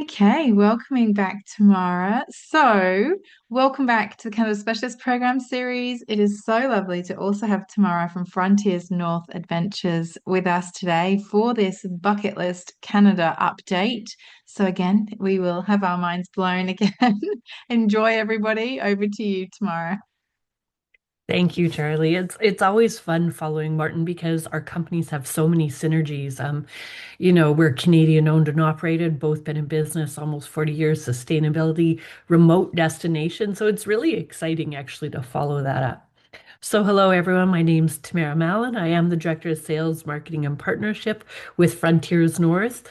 Okay, welcoming back Tamara. Welcome back to the Canada Specialist Program series. It is so lovely to also have Tamara from Frontiers North Adventures with us today for this bucket list Canada update. So, again, we will have our minds blown again. Enjoy, everybody. Over to you, Tamara. Thank you, Charlie. It's always fun following Martin because our companies have so many synergies. We're Canadian owned and operated, both been in business almost 40 years, sustainability, remote destination. So it's really exciting actually to follow that up. So hello everyone, my name's Tamara Mallin. I am the Director of Sales, Marketing and Partnership with Frontiers North.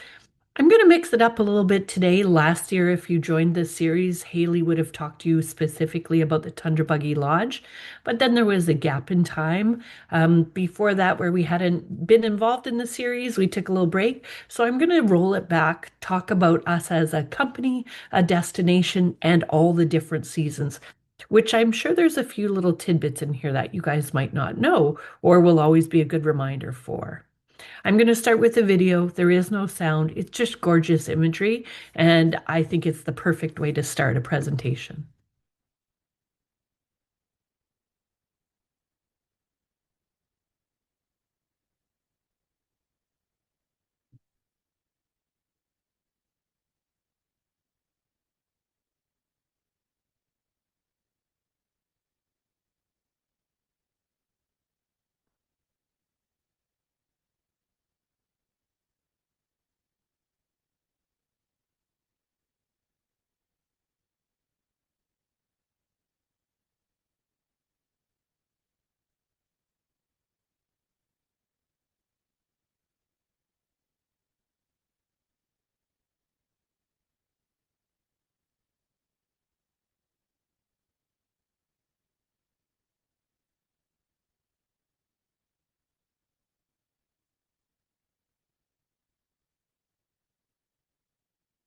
I'm going to mix it up a little bit today. Last year, if you joined this series, Haley would have talked to you specifically about the Tundra Buggy Lodge. But then there was a gap in time before that where we hadn't been involved in the series. We took a little break. So I'm going to roll it back, talk about us as a company, a destination, and all the different seasons, which I'm sure there's a few little tidbits in here that you guys might not know or will always be a good reminder for. I'm going to start with a video. There is no sound. It's just gorgeous imagery, and I think it's the perfect way to start a presentation.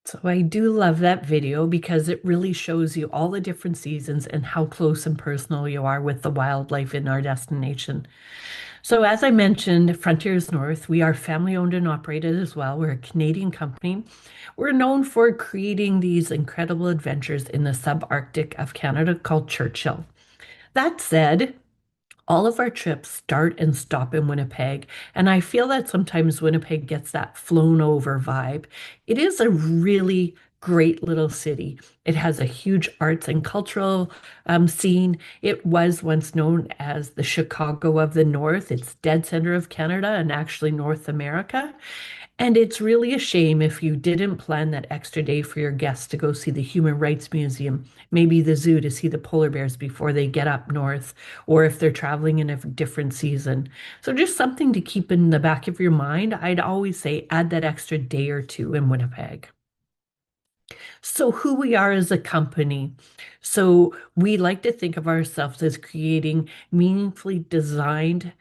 So I do love that video because it really shows you all the different seasons and how close and personal you are with the wildlife in our destination. So as I mentioned, Frontiers North, we are family owned and operated as well. We're a Canadian company. We're known for creating these incredible adventures in the subarctic of Canada called Churchill. That said, all of our trips start and stop in Winnipeg, and I feel that sometimes Winnipeg gets that flown over vibe. It is a really great little city. It has a huge arts and cultural scene. It was once known as the Chicago of the North. It's dead center of Canada and actually North America. And it's really a shame if you didn't plan that extra day for your guests to go see the Human Rights Museum, maybe the zoo to see the polar bears before they get up north, or if they're traveling in a different season. So just something to keep in the back of your mind. I'd always say add that extra day or two in Winnipeg. So who we are as a company. So we like to think of ourselves as creating meaningfully designed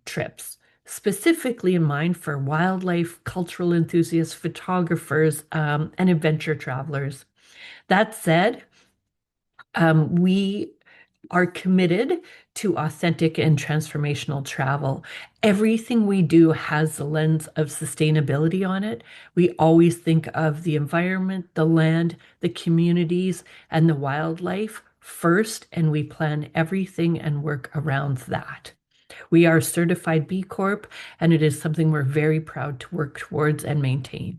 trips, specifically in mind for wildlife, cultural enthusiasts, photographers, and adventure travelers. That said, we are committed to authentic and transformational travel. Everything we do has the lens of sustainability on it. We always think of the environment, the land, the communities, and the wildlife first, and we plan everything and work around that. We are certified B Corp, and it is something we're very proud to work towards and maintain.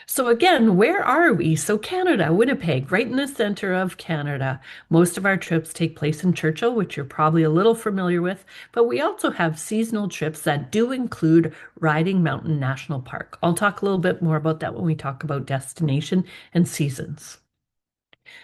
So again, where are we? So Canada, Winnipeg, right in the center of Canada. Most of our trips take place in Churchill, which you're probably a little familiar with, but we also have seasonal trips that do include Riding Mountain National Park. I'll talk a little bit more about that when we talk about destination and seasons.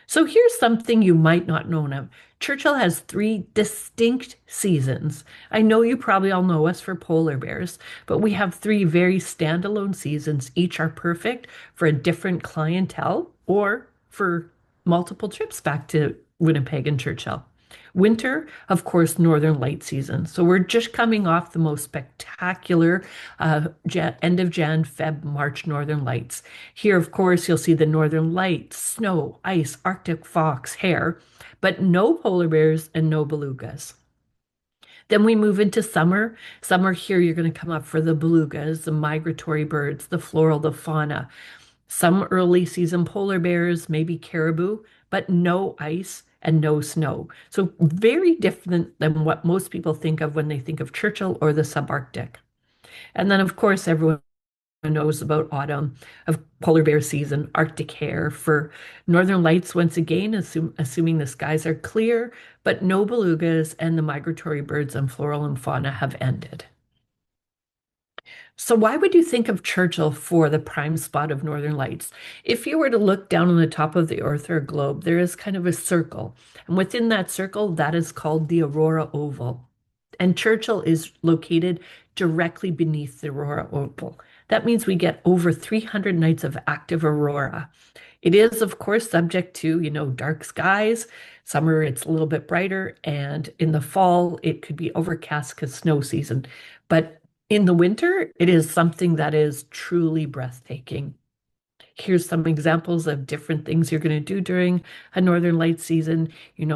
So here's something you might not know of. Churchill has three distinct seasons. I know you probably all know us for polar bears, but we have three very standalone seasons. Each are perfect for a different clientele or for multiple trips back to Winnipeg and Churchill. Winter, of course, Northern Light season. So we're just coming off the most spectacular end of Jan, Feb, March Northern Lights. Here, of course, you'll see the Northern Lights, snow, ice, Arctic fox, hare, but no polar bears and no belugas. Then we move into summer. Summer here, you're going to come up for the belugas, the migratory birds, the floral, the fauna, some early season polar bears, maybe caribou, but no ice and no snow. So very different than what most people think of when they think of Churchill or the subarctic. And then, of course, everyone knows about autumn of polar bear season, Arctic hare for northern lights once again, assuming the skies are clear, but no belugas and the migratory birds and floral and fauna have ended. So why would you think of Churchill for the prime spot of northern lights? If you were to look down on the top of the Earth or globe, there is kind of a circle. And within that circle, that is called the aurora oval. And Churchill is located directly beneath the aurora oval. That means we get over 300 nights of active aurora. It is, of course, subject to, dark skies. Summer, it's a little bit brighter, and in the fall, it could be overcast because snow season. But in the winter, it is something that is truly breathtaking. Here's some examples of different things you're going to do during a Northern Lights season.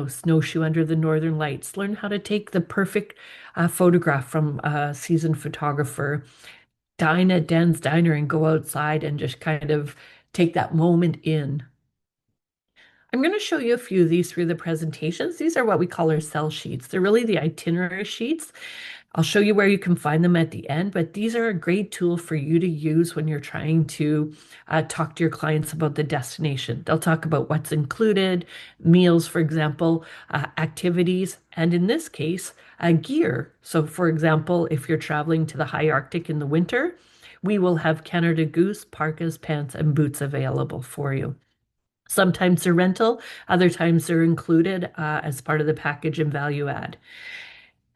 Snowshoe under the Northern Lights. Learn how to take the perfect photograph from a seasoned photographer. Dine at Dan's Diner and go outside and just kind of take that moment in. I'm going to show you a few of these through the presentations. These are what we call our sell sheets. They're really the itinerary sheets. I'll show you where you can find them at the end, but these are a great tool for you to use when you're trying to talk to your clients about the destination. They'll talk about what's included, meals, for example, activities, and in this case, gear. So, for example, if you're traveling to the high Arctic in the winter, we will have Canada Goose, parkas, pants, and boots available for you. Sometimes they're rental, other times they're included as part of the package and value add.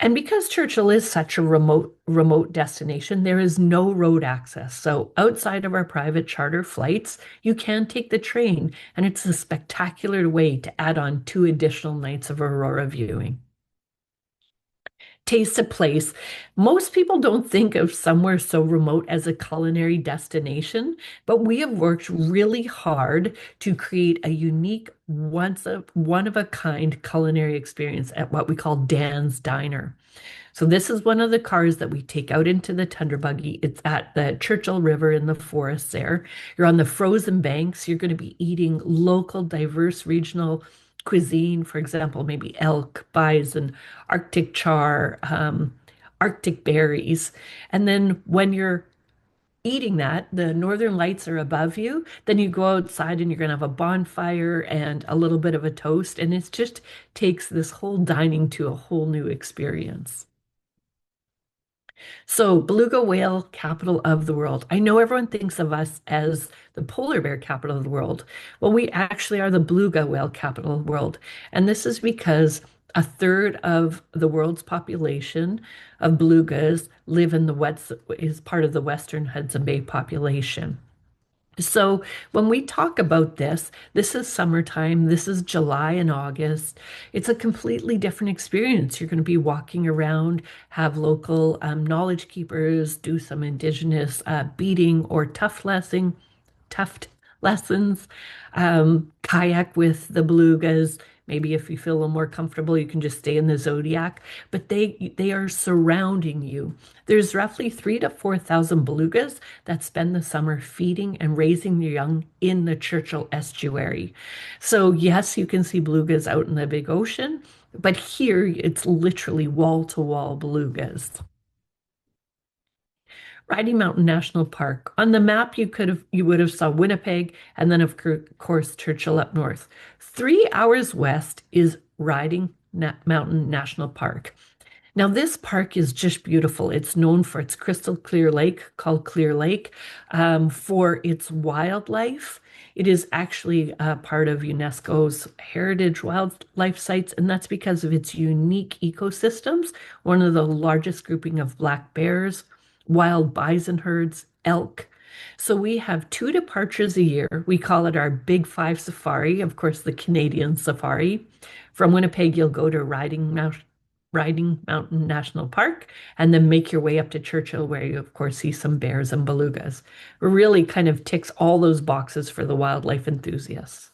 And because Churchill is such a remote destination, there is no road access. So outside of our private charter flights, you can take the train, and it's a spectacular way to add on 2 additional nights of aurora viewing. Taste of place. Most people don't think of somewhere so remote as a culinary destination, but we have worked really hard to create a unique, one of a kind culinary experience at what we call Dan's Diner. So this is one of the cars that we take out into the tundra buggy. It's at the Churchill River in the forest there. You're on the frozen banks. You're going to be eating local, diverse regional cuisine, for example, maybe elk, bison, Arctic char, Arctic berries. And then when you're eating that, the northern lights are above you. Then you go outside and you're going to have a bonfire and a little bit of a toast. And it just takes this whole dining to a whole new experience. So, beluga whale capital of the world. I know everyone thinks of us as the polar bear capital of the world. Well, we actually are the beluga whale capital of the world. And this is because a third of the world's population of belugas live in the west, is part of the Western Hudson Bay population. So when we talk about this is summertime, this is July and August. It's a completely different experience. You're going to be walking around, have local knowledge keepers, do some indigenous beading or tuft lessons, kayak with the belugas. Maybe if you feel a little more comfortable, you can just stay in the Zodiac, but they are surrounding you. There's roughly 3 to 4,000 belugas that spend the summer feeding and raising their young in the Churchill estuary. So yes, you can see belugas out in the big ocean, but here it's literally wall to wall belugas. Riding Mountain National Park. On the map, you would have saw Winnipeg, and then of course Churchill up north. 3 hours west is Mountain National Park. Now, this park is just beautiful. It's known for its crystal clear lake called Clear Lake, for its wildlife. It is actually part of UNESCO's Heritage Wildlife Sites, and that's because of its unique ecosystems, one of the largest grouping of black bears, wild bison herds, elk. So we have 2 departures a year. We call it our Big Five Safari, of course, the Canadian Safari. From Winnipeg, you'll go to Riding Mountain National Park and then make your way up to Churchill, where you, of course, see some bears and belugas. It really kind of ticks all those boxes for the wildlife enthusiasts.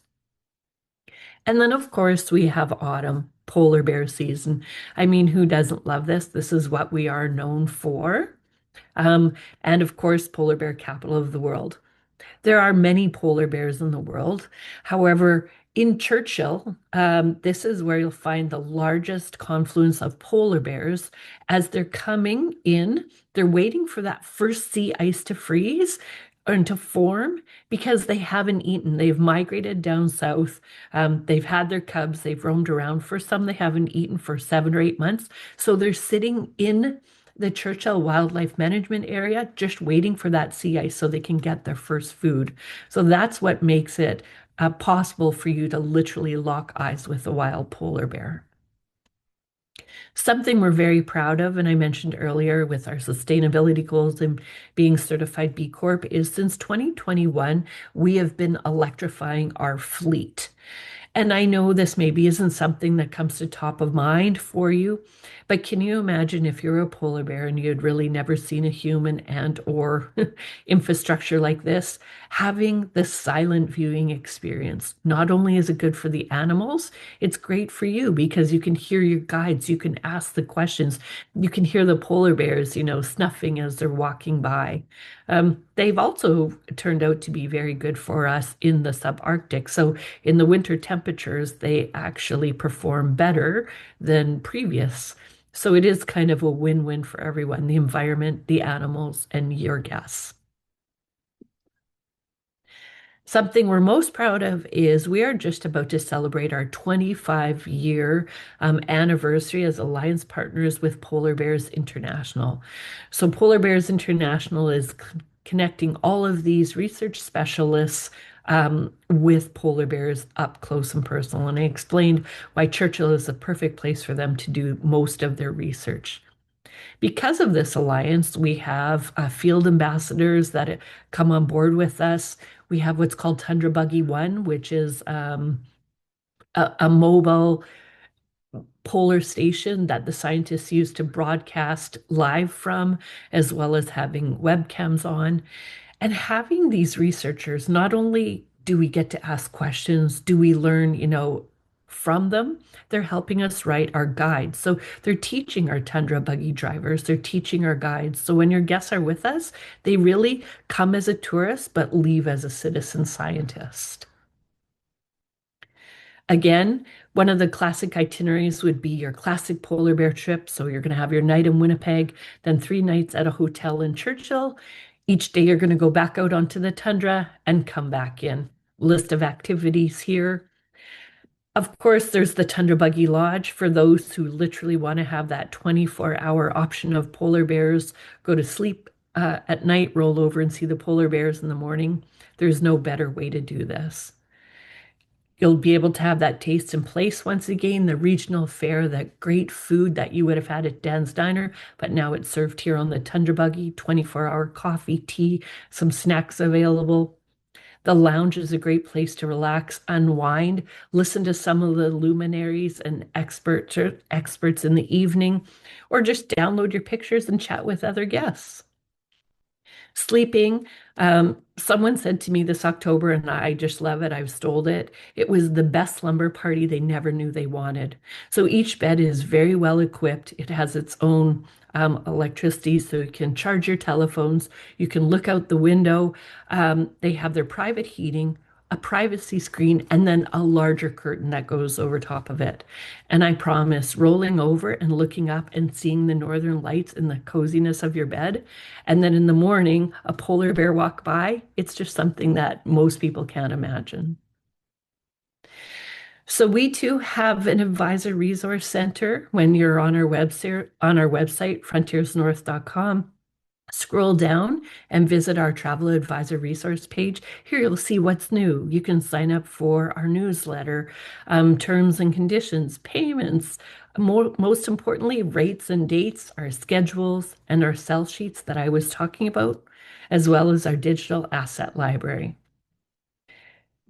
And then, of course, we have autumn. polar bear season. I mean, who doesn't love this? This is what we are known for. Um, and of course, polar bear capital of the world. There are many polar bears in the world. However, in Churchill, this is where you'll find the largest confluence of polar bears as they're coming in. They're waiting for that first sea ice to freeze and to form because they haven't eaten. They've migrated down south. They've had their cubs. They've roamed around. For some, they haven't eaten for 7 or 8 months. So they're sitting in the Churchill Wildlife Management Area, just waiting for that sea ice so they can get their first food. So that's what makes it possible for you to literally lock eyes with a wild polar bear. Something we're very proud of, and I mentioned earlier with our sustainability goals and being certified B Corp, is since 2021, we have been electrifying our fleet. And I know this maybe isn't something that comes to top of mind for you, but can you imagine if you're a polar bear and you had really never seen a human and or infrastructure like this, having the silent viewing experience? Not only is it good for the animals, it's great for you because you can hear your guides, you can ask the questions, you can hear the polar bears, snuffing as they're walking by. They've also turned out to be very good for us in the subarctic. So in the winter temperatures, they actually perform better than previous. So it is kind of a win-win for everyone, the environment, the animals, and your guests. Something we're most proud of is we are just about to celebrate our 25-year anniversary as alliance partners with Polar Bears International. So, Polar Bears International is connecting all of these research specialists with polar bears up close and personal. And I explained why Churchill is the perfect place for them to do most of their research. Because of this alliance, we have field ambassadors that come on board with us. We have what's called Tundra Buggy One, which is a mobile polar station that the scientists use to broadcast live from, as well as having webcams on. And having these researchers, not only do we get to ask questions, do we learn, from them, they're helping us write our guides. So they're teaching our Tundra buggy drivers, they're teaching our guides. So when your guests are with us, they really come as a tourist, but leave as a citizen scientist. Again, one of the classic itineraries would be your classic polar bear trip. So you're going to have your night in Winnipeg, then 3 nights at a hotel in Churchill. Each day you're going to go back out onto the tundra and come back in. List of activities here. Of course, there's the Tundra Buggy Lodge for those who literally want to have that 24-hour option of polar bears, go to sleep at night, roll over and see the polar bears in the morning. There's no better way to do this. You'll be able to have that taste and place once again, the regional fare, that great food that you would have had at Dan's Diner, but now it's served here on the Tundra Buggy, 24-hour coffee, tea, some snacks available. The lounge is a great place to relax, unwind, listen to some of the luminaries and experts in the evening, or just download your pictures and chat with other guests. Sleeping. Someone said to me this October, and I just love it. I've stole it. It was the best slumber party they never knew they wanted. So each bed is very well equipped. It has its own electricity, so you can charge your telephones. You can look out the window. They have their private heating, a privacy screen, and then a larger curtain that goes over top of it. And I promise, rolling over and looking up and seeing the northern lights in the coziness of your bed, and then in the morning, a polar bear walk by, it's just something that most people can't imagine. So we too have an advisor resource center. When you're on our website, frontiersnorth.com, scroll down and visit our travel advisor resource page. Here you'll see what's new. You can sign up for our newsletter, terms and conditions, payments, most importantly, rates and dates, our schedules, and our sell sheets that I was talking about, as well as our digital asset library.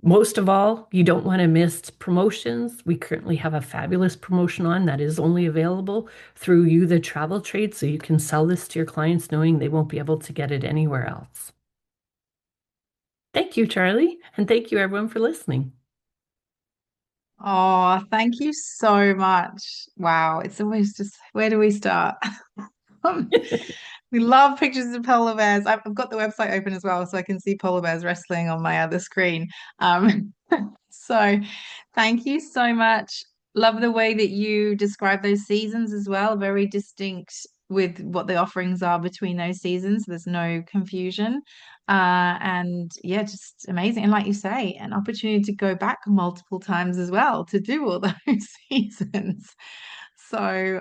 Most of all, you don't want to miss promotions. We currently have a fabulous promotion on that is only available through you, the travel trade, so you can sell this to your clients knowing they won't be able to get it anywhere else. Thank you, Charlie, and thank you everyone for listening. Oh, thank you so much. Wow, it's always just where do we start? Um, we love pictures of polar bears. I've got the website open as well, so I can see polar bears wrestling on my other screen. So thank you so much. Love the way that you describe those seasons as well. Very distinct with what the offerings are between those seasons. There's no confusion. And yeah, just amazing. And like you say, an opportunity to go back multiple times as well to do all those seasons. So